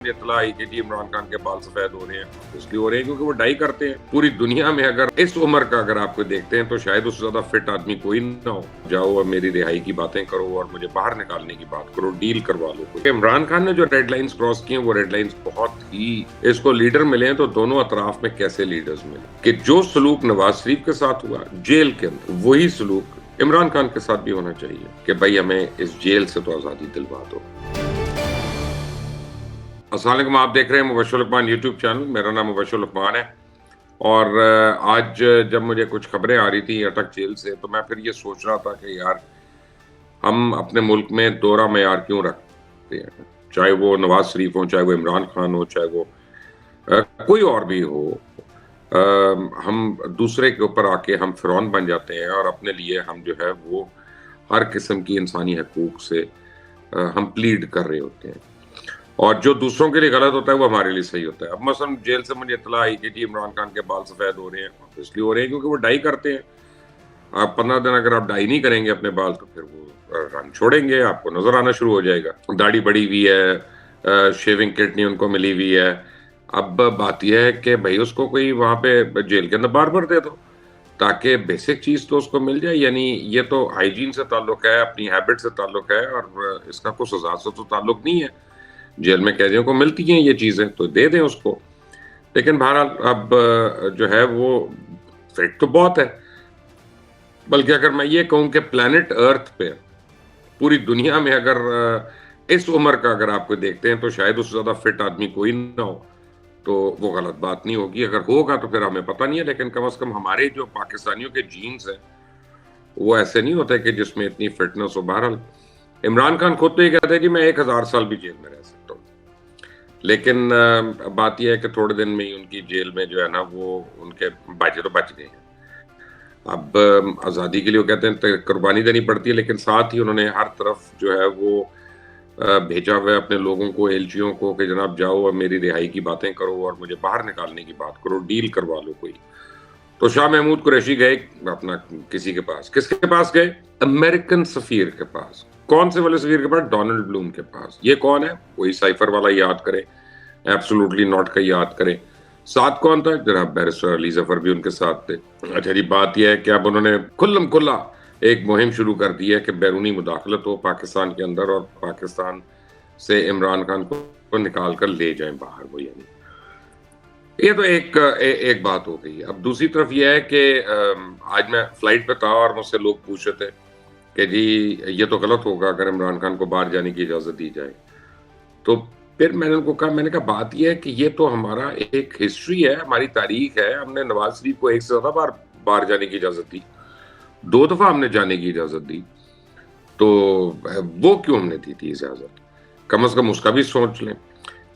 اطلاع آئی کہ جی عمران خان کے بال سفید ہو رہے ہیں، اس لیے ہو رہے ہیں کیونکہ وہ ڈائی کرتے ہیں۔ پوری دنیا میں اگر اس عمر کا اگر آپ کو دیکھتے ہیں تو شاید اس سے زیادہ فٹ آدمی کوئی نہ ہو۔ جاؤ اور میری رہائی کی باتیں کرو اور مجھے باہر نکالنے کی بات کرو، ڈیل کروا لو کوئی۔ عمران خان نے جو ریڈ لائنز کراس کی ہیں وہ ریڈ لائنز بہت ہی، اس کو لیڈر ملے ہیں تو دونوں اطراف میں کیسے لیڈرز ملے کہ جو سلوک نواز شریف کے ساتھ ہوا جیل کے اندر، وہی سلوک عمران خان کے ساتھ بھی ہونا چاہیے کہ بھائی ہمیں اس جیل سے تو آزادی دلوا دو۔ السلام علیکم، آپ دیکھ رہے ہیں مبشر لقمان یوٹیوب چینل۔ میرا نام مبشر لقمان ہے اور آج جب مجھے کچھ خبریں آ رہی تھی اٹک جیل سے تو میں پھر یہ سوچ رہا تھا کہ یار ہم اپنے ملک میں دوہرا معیار کیوں رکھتے ہیں، چاہے وہ نواز شریف ہو، چاہے وہ عمران خان ہو، چاہے وہ کوئی اور بھی ہو۔ ہم دوسرے کے اوپر آ کے ہم فرعون بن جاتے ہیں اور اپنے لیے ہم جو ہے وہ ہر قسم کی انسانی حقوق سے ہم پلیڈ کر رہے ہوتے ہیں، اور جو دوسروں کے لیے غلط ہوتا ہے وہ ہمارے لیے صحیح ہوتا ہے۔ اب مثلا جیل سے مجھے اطلاع آئی کہ جی عمران خان کے بال سفید ہو رہے ہیں، اس لیے ہو رہے ہیں کیونکہ وہ ڈائی کرتے ہیں۔ آپ 15 دن اگر آپ ڈائی نہیں کریں گے اپنے بال تو پھر وہ رنگ چھوڑیں گے، آپ کو نظر آنا شروع ہو جائے گا۔ داڑھی بڑی ہوئی ہے، شیونگ کٹ نہیں ان کو ملی ہوئی ہے۔ اب بات یہ ہے کہ بھائی اس کو کوئی وہاں پہ جیل کے اندر بار دے دو تاکہ بیسک چیز تو اس کو مل جائے۔ یعنی یہ تو ہائیجین سے تعلق ہے، اپنی ہیبٹ سے تعلق ہے، اور اس کا کوئی سزا سے تو تعلق نہیں ہے۔ جیل میں قیدیوں کو ملتی ہیں یہ چیزیں تو دے دیں اس کو، لیکن بہرحال اب جو ہے وہ فٹ تو بہت ہے۔ بلکہ اگر میں یہ کہوں کہ پلانٹ ارتھ پہ پوری دنیا میں اگر اس عمر کا اگر آپ کو دیکھتے ہیں تو شاید اس سے زیادہ فٹ آدمی کوئی نہ ہو، تو وہ غلط بات نہیں ہوگی۔ اگر ہوگا تو پھر ہمیں پتہ نہیں ہے، لیکن کم از کم ہمارے جو پاکستانیوں کے جینز ہیں وہ ایسے نہیں ہوتے کہ جس میں اتنی فٹنس ہو۔ بہرحال عمران خان خود تو یہ کہتے ہیں کہ میں 1000 سال بھی جیل میں رہ سکتا ہوں، لیکن بات یہ ہے کہ تھوڑے دن میں ہی ان کی جیل میں جو ہے نا وہ ان کے بچے تو بچ گئے ہیں۔ اب آزادی کے لیے وہ کہتے ہیں قربانی دینی پڑتی ہے، لیکن ساتھ ہی انہوں نے ہر طرف جو ہے وہ بھیجا ہوا ہے اپنے لوگوں کو، ایلچیوں کو کہ جناب جاؤ اور میری رہائی کی باتیں کرو اور مجھے باہر نکالنے کی بات کرو، ڈیل کروا لو کوئی۔ تو شاہ محمود قریشی گئے اپنا کسی کے پاس، کس کے پاس گئے؟ امریکن سفیر کے پاس۔ کون سے والے سفیر کے پاس؟ ڈونلڈ بلوم کے پاس۔ یہ کون ہے؟ وہی سائفر والا یاد کرے، ایبسولوٹلی ناٹ کا یاد کرے۔ ساتھ کون تھا؟ جناب بیرسٹر علی ظفر بھی ان کے ساتھ تھے۔ اچھا جی، بات یہ ہے کہ اب انہوں نے کھلم کھلا ایک مہم شروع کر دی ہے کہ بیرونی مداخلت ہو پاکستان کے اندر اور پاکستان سے عمران خان کو نکال کر لے جائیں باہر۔ وہ یعنی یہ تو ایک بات ہو گئی۔ اب دوسری طرف یہ ہے کہ آج میں فلائٹ پہ تھا اور مجھ سے لوگ پوچھ رہے تھے کہ جی یہ تو غلط ہوگا اگر عمران خان کو باہر جانے کی اجازت دی جائے۔ تو پھر میں نے ان کو کہا، میں نے کہا بات یہ ہے کہ یہ تو ہمارا ایک ہسٹری ہے، ہماری تاریخ ہے۔ ہم نے نواز شریف کو ایک سے زیادہ بار باہر جانے کی اجازت دی، 2 دفعہ ہم نے جانے کی اجازت دی، تو وہ کیوں ہم نے دی تھی اجازت؟ کم از کم اس کا بھی سوچ لیں۔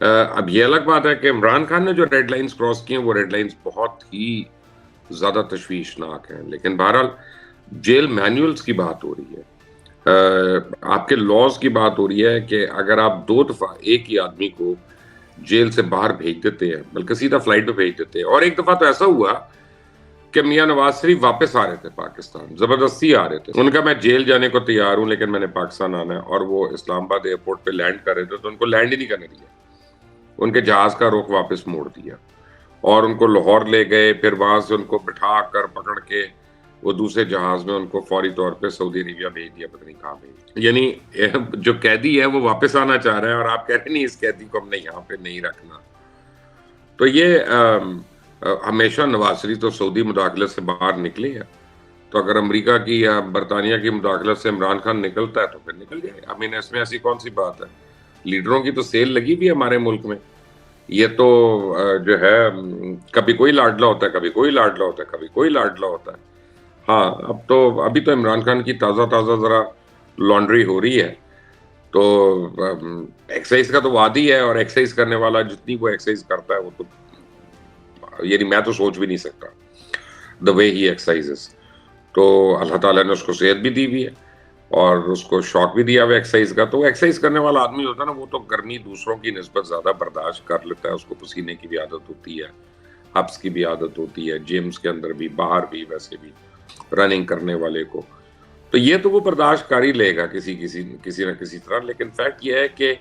اب یہ الگ بات ہے کہ عمران خان نے جو ریڈ لائنز کراس کی ہیں وہ ریڈ لائنز بہت ہی زیادہ تشویشناک ہیں، لیکن بہرحال جیل مینولز کی بات ہو رہی ہے، آپ کے لاز کی بات ہو رہی ہے کہ اگر آپ 2 دفعہ ایک ہی آدمی کو جیل سے باہر بھیج دیتے ہیں، بلکہ سیدھا فلائٹ پہ بھیج دیتے ہیں، اور ایک دفعہ تو ایسا ہوا کہ میاں نواز شریف واپس آ رہے تھے پاکستان، زبردستی آ رہے تھے۔ ان کا میں جیل جانے کو تیار ہوں لیکن میں نے پاکستان آنا ہے، اور وہ اسلام آباد ایئرپورٹ پہ لینڈ کر رہے تھے تو ان کو لینڈ ہی نہیں کرنے دیا، ان کے جہاز کا رخ واپس موڑ دیا اور ان کو لاہور لے گئے، پھر وہاں سے ان کو بٹھا کر پکڑ کے وہ دوسرے جہاز میں ان کو فوری طور پہ سعودی عربیہ بھیج دیا، پتہ نہیں کہاں بھیج دیا۔ یعنی جو قیدی ہے وہ واپس آنا چاہ رہا ہے اور آپ کہہ رہے نہیں اس قیدی کو ہم نے یہاں پہ نہیں رکھنا۔ تو یہ ہمیشہ نواز شریف تو سعودی مداخلت سے باہر نکلے ہیں، تو اگر امریکہ کی یا برطانیہ کی مداخلت سے عمران خان نکلتا ہے تو پھر نکل جائے۔ اس میں ایسی کون سی بات ہے؟ لیڈروں کی تو سیل لگی بھی ہے ہمارے ملک میں۔ یہ تو جو ہے کبھی کوئی لاڈلا ہوتا ہے، کبھی کوئی لاڈلا ہوتا ہے، کبھی کوئی لاڈلا ہوتا ہے۔ ہاں ابھی تو عمران خان کی تازہ ذرا لانڈری ہو رہی ہے، تو ایکسرسائز کا تو وادی ہے، اور ایکسرسائز کرنے والا جتنی وہ ایکسرسائز کرتا ہے وہ تو یعنی میں تو سوچ بھی نہیں سکتا دا وے ہی ایکسرسائزز۔ تو اللہ تعالیٰ نے اس کو صحت بھی دی ہوئی ہے اور اس کو شوق بھی دیا ہوا ایکسرسائز کا، تو ایکسرسائز کرنے والا آدمی ہوتا ہے نا وہ تو گرمی دوسروں کی نسبت زیادہ برداشت کر لیتا ہے، اس کو پسینے کی بھی عادت ہوتی ہے، ہبس کی بھی عادت ہوتی ہے، جیمز کے اندر بھی، باہر بھی، ویسے بھی رننگ کرنے والے کو، تو یہ تو وہ برداشت کر ہی لے گا کسی نہ کسی طرح۔ لیکن فیکٹ یہ ہے کہ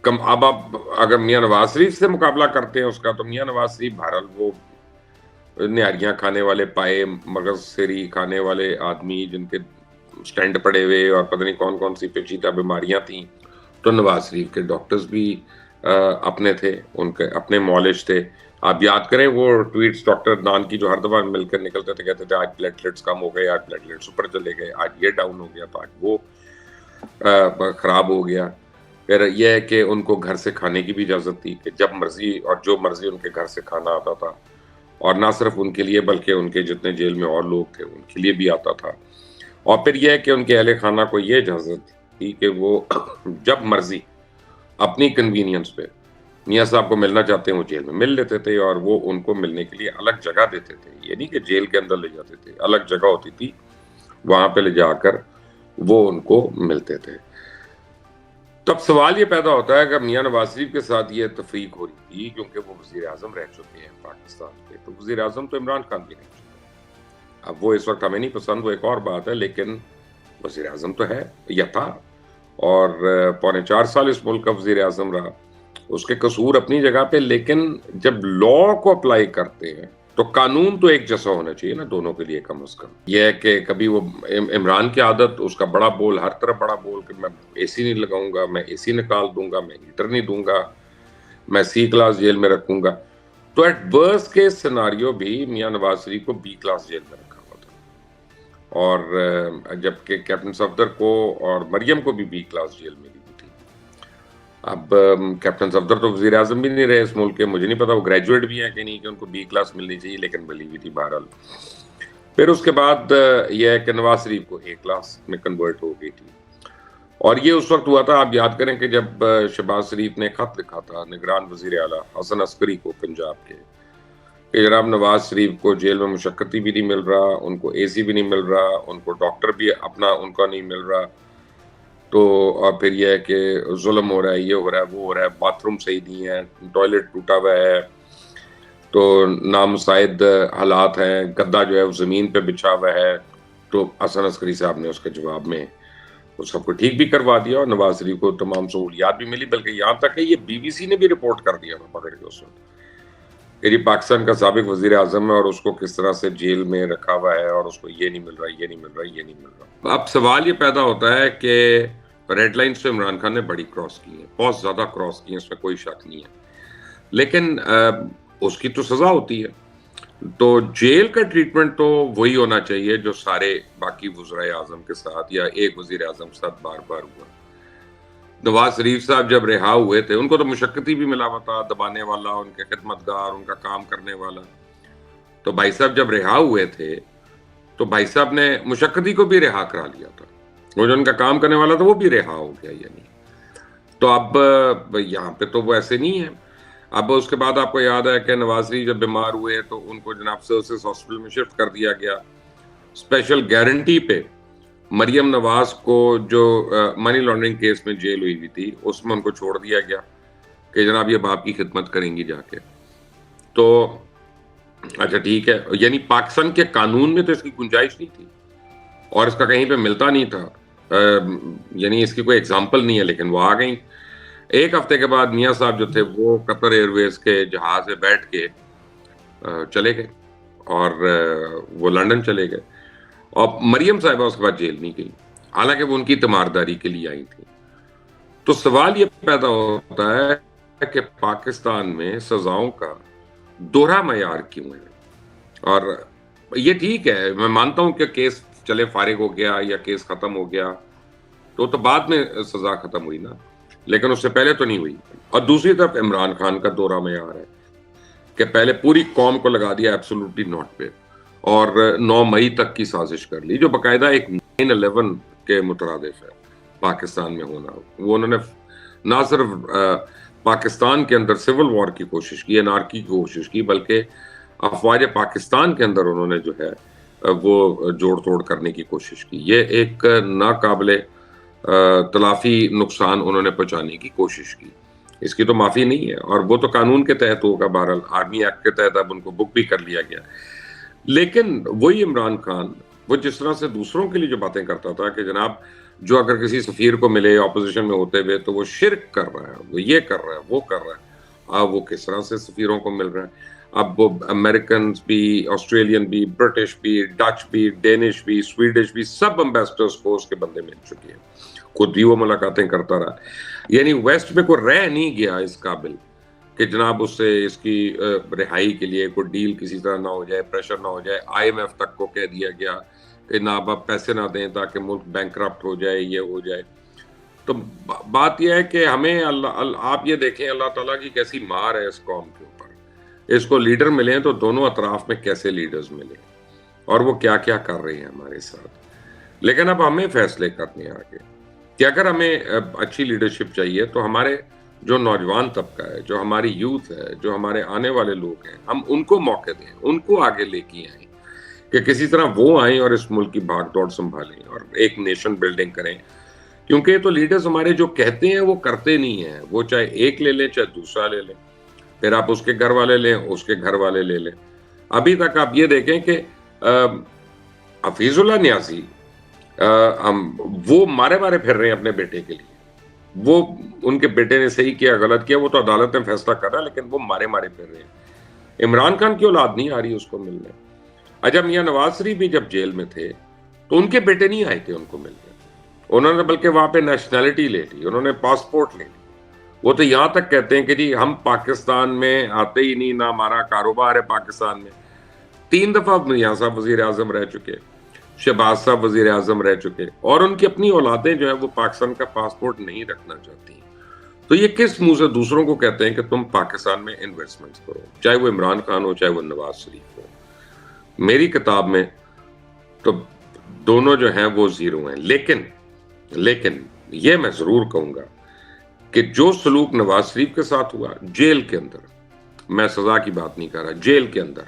اب آپ اگر میاں نواز شریف سے مقابلہ کرتے ہیں اس کا، تو میاں نواز شریف بہرحال وہ نہاریاں کھانے والے، پائے مغز سری کھانے والے آدمی جن کے سٹینڈ پڑے ہوئے اور پتہ نہیں کون کون سی پیچیدہ بیماریاں تھیں. تو نواز شریف کے ڈاکٹرز بھی اپنے تھے، ان کے اپنے معالج تھے. آپ یاد کریں وہ ٹویٹس ڈاکٹر عدنان کی جو ہر دفعہ مل کر نکلتے تھے، کہتے تھے آج پلیٹلیٹس کم ہو گئے، آج پلیٹلیٹس اوپر چلے گئے، آج یہ ڈاؤن ہو گیا، تو آج وہ خراب ہو گیا. پھر یہ ہے کہ ان کو گھر سے کھانے کی بھی اجازت تھی کہ جب مرضی اور جو مرضی ان کے گھر سے کھانا آتا تھا، اور نہ صرف ان کے لیے بلکہ ان کے جتنے جیل میں اور لوگ تھے ان کے لیے بھی آتا تھا. اور پھر یہ ہے کہ ان کے اہل خانہ کو یہ اجازت تھی کہ وہ جب مرضی اپنی کنوینئنس پہ میاں صاحب کو ملنا چاہتے ہیں وہ جیل میں مل لیتے تھے، اور وہ ان کو ملنے کے لیے الگ جگہ دیتے تھے. یہ نہیں کہ جیل کے اندر لے جاتے تھے، الگ جگہ ہوتی تھی، وہاں پہ لے جا کر وہ ان کو ملتے تھے. تب سوال یہ پیدا ہوتا ہے کہ میاں نواز شریف کے ساتھ یہ تفریق ہو رہی تھی کیونکہ وہ وزیر اعظم رہ چکے ہیں پاکستان کے، تو وزیر اعظم تو عمران خان بھی رہ چکے ہیں. اب وہ اس وقت ہمیں نہیں پسند، وہ ایک اور بات ہے، لیکن وزیر اعظم تو ہے یا تھا، اور 4.25 سال اس ملک کا وزیر اعظم رہا. اس کے قصور اپنی جگہ پہ، لیکن جب لا کو اپلائی کرتے ہیں تو قانون تو ایک جیسا ہونا چاہیے نا دونوں کے لیے کم از کم. یہ ہے کہ کبھی وہ عمران کی عادت، اس کا بڑا بول، ہر طرف بڑا بول کہ میں اے سی نہیں لگاؤں گا، میں اے سی نکال دوں گا، میں ہیٹر نہیں دوں گا، میں سی کلاس جیل میں رکھوں گا. تو ایٹ ورسٹ کیس سیناریو بھی میاں نواز شریف کو بی کلاس جیل میں رکھا ہوا تھا، اور جبکہ کیپٹن صفدر کو اور مریم کو بھی بی کلاس جیل میں دی تھی. اب کیپٹن صفدر تو وزیر اعظم بھی نہیں رہے اس ملک کے، مجھے نہیں پتا وہ گریجویٹ بھی ہیں کہ نہیں کہ ان کو بی کلاس ملنی چاہیے، لیکن ملی ہوئی تھی بہرحال. پھر اس کے بعد یہ ہے کہ نواز شریف کو اے کلاس میں کنورٹ ہو گئی تھی، اور یہ اس وقت ہوا تھا. آپ یاد کریں کہ جب شہباز شریف نے خط لکھا تھا نگران وزیر اعلیٰ حسن عسکری کو پنجاب کے کہ جناب نواز شریف کو جیل میں مشقتی بھی نہیں مل رہا، ان کو اے سی بھی نہیں مل رہا، ان کو ڈاکٹر بھی اپنا ان کا نہیں مل رہا، تو اور پھر یہ ہے کہ ظلم ہو رہا ہے، یہ ہو رہا ہے، وہ ہو رہا ہے، باتھ روم صحیح نہیں ہے، ٹوائلٹ ٹوٹا ہوا ہے، تو نامساعد حالات ہیں، گدا جو ہے وہ زمین پہ بچھا ہوا ہے. تو حسن عسکری صاحب نے اس کے جواب میں اس سب کو ٹھیک بھی کروا دیا، اور نواز شریف کو تمام سہولیات بھی ملی، بلکہ یہاں تک کہ یہ بی بی سی نے بھی رپورٹ کر دیا تھا پکڑ کے اس وقت کہ یہ پاکستان کا سابق وزیر اعظم ہے اور اس کو کس طرح سے جیل میں رکھا ہوا ہے، اور اس کو یہ نہیں مل رہا، یہ نہیں مل رہا، یہ نہیں مل رہا. اب سوال یہ پیدا ہوتا ہے کہ ریڈ لائنز تو عمران خان نے بڑی کراس کی ہیں، بہت زیادہ کراس کی ہیں، اس میں کوئی شک نہیں ہے، لیکن اس کی تو سزا ہوتی ہے. تو جیل کا ٹریٹمنٹ تو وہی ہونا چاہیے جو سارے باقی وزرائے اعظم کے ساتھ یا ایک وزیر اعظم کے ساتھ بار بار ہوا. نواز شریف صاحب جب رہا ہوئے تھے ان کو تو مشقتی بھی ملا ہوا تھا، دبانے والا، ان کے خدمتگار، ان کا کام کرنے والا. تو بھائی صاحب جب رہا ہوئے تھے تو بھائی صاحب نے مشقتی کو بھی رہا کرا لیا تھا، وہ جو ان کا کام کرنے والا تھا وہ بھی رہا ہو گیا. یعنی تو اب یہاں پہ تو وہ ایسے نہیں ہے. اب اس کے بعد آپ کو یاد ہے کہ نواز شریف جب بیمار ہوئے تو ان کو جناب سرسس ہاسپٹل میں شفٹ کر دیا گیا اسپیشل گارنٹی پہ. مریم نواز کو جو منی لانڈرنگ کیس میں جیل ہوئی تھی اس میں ان کو چھوڑ دیا گیا کہ جناب یہ باپ کی خدمت کریں گی جا کے. تو اچھا ٹھیک ہے، یعنی پاکستان کے قانون میں تو اس کی گنجائش نہیں تھی اور اس کا کہیں پہ ملتا نہیں تھا، یعنی اس کی کوئی ایگزامپل نہیں ہے، لیکن وہ آ گئیں. ایک ہفتے کے بعد میاں صاحب جو تھے وہ قطر ایئر ویز کے جہاز میں بیٹھ کے چلے گئے اور وہ لندن چلے گئے، اور مریم صاحبہ اس کے بعد جیل نہیں گئی، حالانکہ وہ ان کی تیمارداری کے لیے آئی تھی. تو سوال یہ پیدا ہوتا ہے کہ پاکستان میں سزاؤں کا دوہرا معیار کیوں ہے؟ اور یہ ٹھیک ہے، میں مانتا ہوں کہ کیس چلے فارغ ہو گیا یا کیس ختم ہو گیا تو بعد میں سزا ختم ہوئی نا، لیکن اس سے پہلے تو نہیں ہوئی. اور دوسری طرف عمران خان کا دوہرا معیار ہے کہ پہلے پوری قوم کو لگا دیا ایبسولوٹلی ناٹ پہ، اور 9 مئی تک کی سازش کر لی جو باقاعدہ ایک 9/11 کے مترادف ہے پاکستان میں ہونا. وہ انہوں نے نہ صرف پاکستان کے اندر سول وار کی کوشش کی، انارکی کی کوشش کی، بلکہ افواج پاکستان کے اندر انہوں نے جو ہے وہ جوڑ توڑ کرنے کی کوشش کی. یہ ایک ناقابل تلافی نقصان انہوں نے پہنچانے کی کوشش کی، اس کی تو معافی نہیں ہے، اور وہ تو قانون کے تحت ہوگا. بہرحال آرمی ایکٹ کے تحت اب ان کو بک بھی کر لیا گیا. لیکن وہی عمران خان وہ جس طرح سے دوسروں کے لیے جو باتیں کرتا تھا کہ جناب جو اگر کسی سفیر کو ملے اپوزیشن میں ہوتے ہوئے تو وہ شرک کر رہا ہے، وہ یہ کر رہا ہے، وہ کر رہا ہے. اب وہ کس طرح سے سفیروں کو مل رہا ہے؟ اب وہ امریکنز بھی، آسٹریلین بھی، برٹش بھی، ڈچ بھی، ڈینش بھی، سویڈش بھی، سب امبیسڈرز کو اس کے بندے مل چکی ہیں. خود بھی وہ ملاقاتیں کرتا رہا. یعنی ویسٹ میں کوئی رہ نہیں گیا اس قابل کہ جناب اس سے اس کی رہائی کے لیے کوئی ڈیل کسی طرح نہ ہو جائے، پریشر نہ ہو جائے. آئی ایم ایف تک کو کہہ دیا گیا کہ نہ اب پیسے نہ دیں تاکہ ملک بینکرپٹ ہو جائے، یہ ہو جائے. تو بات یہ ہے کہ ہمیں آپ یہ دیکھیں اللہ تعالیٰ کی کیسی مار ہے اس قوم کے اوپر. اس کو لیڈر ملے ہیں تو دونوں اطراف میں کیسے لیڈرز ملے اور وہ کیا کیا کر رہے ہیں ہمارے ساتھ. لیکن اب ہمیں فیصلے کرنے ہیں آگے کہ اگر ہمیں اچھی لیڈرشپ چاہیے تو ہمارے جو نوجوان طبقہ ہے، جو ہماری یوتھ ہے، جو ہمارے آنے والے لوگ ہیں، ہم ان کو موقع دیں، ان کو آگے لے کے آئیں کہ کسی طرح وہ آئیں اور اس ملک کی بھاگ دوڑ سنبھالیں اور ایک نیشن بلڈنگ کریں. کیونکہ تو لیڈرز ہمارے جو کہتے ہیں وہ کرتے نہیں ہیں. وہ چاہے ایک لے لیں چاہے دوسرا لے لیں، پھر آپ اس کے گھر والے لیں، اس کے گھر والے لے لیں. ابھی تک آپ یہ دیکھیں کہ حفیظ اللہ نیازی وہ مارے پھر رہے ہیں اپنے بیٹے کے لیے. وہ ان کے بیٹے نے صحیح کیا غلط کیا وہ تو عدالت میں فیصلہ کر رہا ہے، لیکن وہ مارے پھر رہے ہیں. عمران خان کی اولاد نہیں آ رہی اس کو ملنے. اچھا میاں نواز شریف بھی جب جیل میں تھے تو ان کے بیٹے نہیں آئے تھے ان کو ملنے. انہوں نے بلکہ وہاں پہ نیشنلٹی لے لی، انہوں نے پاسپورٹ لے لی. وہ تو یہاں تک کہتے ہیں کہ جی ہم پاکستان میں آتے ہی نہیں، نہ ہمارا کاروبار ہے پاکستان میں. 3 دفعہ میاں صاحب وزیر اعظم رہ چکے، شہباز صاحب وزیر اعظم رہ چکے، اور ان کی اپنی اولادیں جو ہیں وہ پاکستان کا پاسپورٹ نہیں رکھنا چاہتی. تو یہ کس منہ سے دوسروں کو کہتے ہیں کہ تم پاکستان میں انویسٹمنٹ کرو، چاہے وہ عمران خان ہو چاہے وہ نواز شریف ہو. میری کتاب میں تو دونوں جو ہیں وہ زیرو ہیں. لیکن یہ میں ضرور کہوں گا کہ جو سلوک نواز شریف کے ساتھ ہوا جیل کے اندر، میں سزا کی بات نہیں کر رہا، جیل کے اندر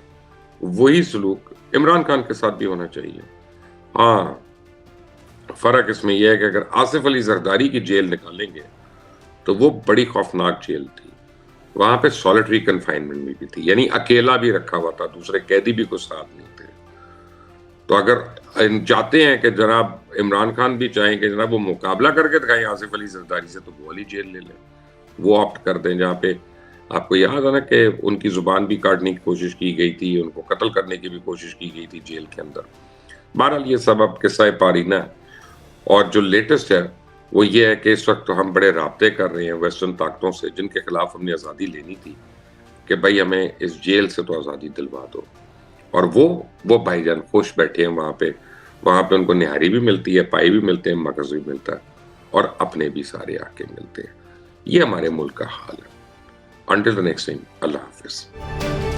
وہی سلوک عمران خان کے ساتھ بھی ہونا چاہیے. ہاں فرق اس میں یہ ہے کہ اگر آصف علی زرداری کی جیل نکالیں گے تو وہ بڑی خوفناک جیل تھی. وہاں پہ سولیٹری کنفائنمنٹ بھی تھی، یعنی اکیلا بھی رکھا ہوا تھا، دوسرے قیدی بھی کچھ ساتھ نہیں تھے. تو اگر چاہتے ہیں کہ جناب عمران خان بھی چاہیں کہ جناب وہ مقابلہ کر کے دکھائیں آصف علی زرداری سے، تو وہ والی جیل لے لیں، وہ آپٹ کر دیں جہاں پہ آپ کو یاد ہے نا کہ ان کی زبان بھی کاٹنے کی کوشش کی گئی تھی، ان کو قتل کرنے کی بھی کوشش کی گئی تھی جیل کے اندر. بہرحال یہ سب اب قصہ پارینہ ہے. اور جو لیٹسٹ ہے وہ یہ ہے کہ اس وقت تو ہم بڑے رابطے کر رہے ہیں ویسٹرن طاقتوں سے جن کے خلاف ہم نے آزادی لینی تھی کہ بھائی ہمیں اس جیل سے تو آزادی دلوا دو. اور وہ بھائی جان خوش بیٹھے ہیں وہاں پہ ان کو نہاری بھی ملتی ہے، پائی بھی ملتے ہیں، مغز بھی ملتا ہے، اور اپنے بھی سارے آ کے ملتے ہیں. یہ ہمارے ملک کا حال ہے. انٹل دی نیکسٹ ٹائم، اللہ حافظ.